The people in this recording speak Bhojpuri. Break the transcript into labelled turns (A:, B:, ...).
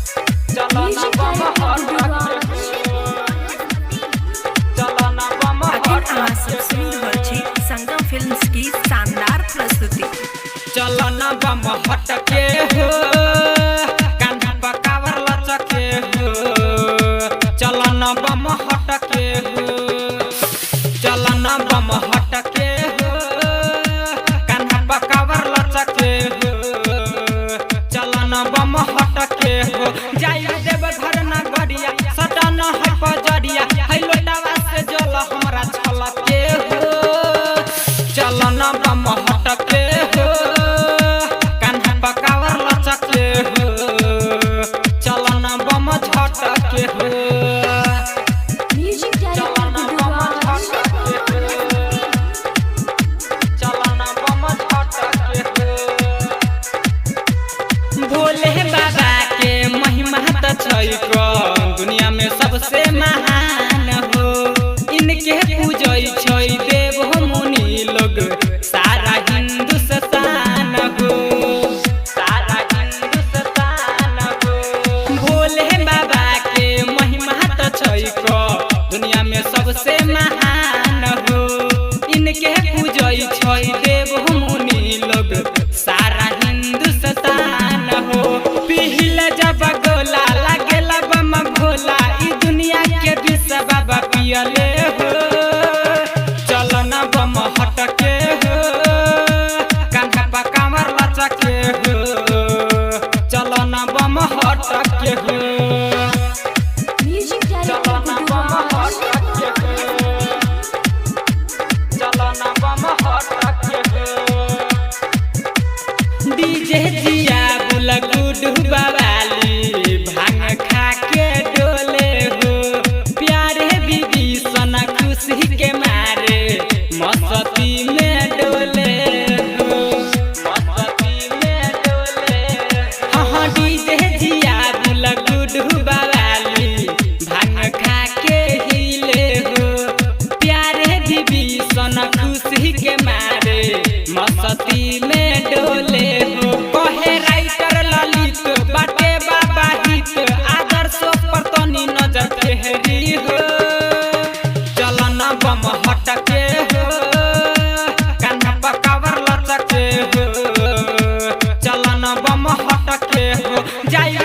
A: चलना बम हटके चलना बम हटके
B: संगम फिल्म्स की शानदार प्रस्तुति।
A: चलना बम हटके हो कान्हा पकावर लचके हो। चलना बम हटके हो चलना बम हटके हो कान्हा पकावर लचके हो। चलना बम हटके हो जाई देव घर ना गरिया सटन है पजरिया है लोटावा से जल हमरा छलके हो। चलना बम हटके हो कान्हा पकावर लचके हो। चलना बम झटके हो चलना बम झटके हो चलना बम झटके हो। भोले बाबा के महिमा त छैको दुनिया में सबसे महान हो। इनके पूजै छै देव मुनि लोग सारा हिंदुस्तान हो सारा हिंदुस्तान हो। भोले बाबा के महिमा त छैको दुनिया में सबसे महान हो। इनके पूजै छै देव मुनि लोग सारा हिंदुस्तान हो। पिहिल जब गोला लागेला बम भोला ई दुनिया के विष बाबा पियले हो। चलना बम हटके हो कान्हा पकावर लचके हो। चलना बम हटके हो चलना बम हटके हो चलना बम हटके हो। डीजे जिया बुला गुडू बवाली भांग खा के डोले हो। प्यारे बीबी सना खुशी के मारे मस्ती में डोले हो मस्ती में डोले। हाँ डीजे जिया बुला गुडू बवाली भांग खा के हिले हो। प्यारे बीबी सना खुशी के मारे मस्ती में डोले हो। कहे राइटर ललित बाटे बाबा हित आदर्शों पर तनी नजर फेरी हो। चलना बम हटके हो कान्हा पकावर लचके हो। चलना बम हटके हो जाई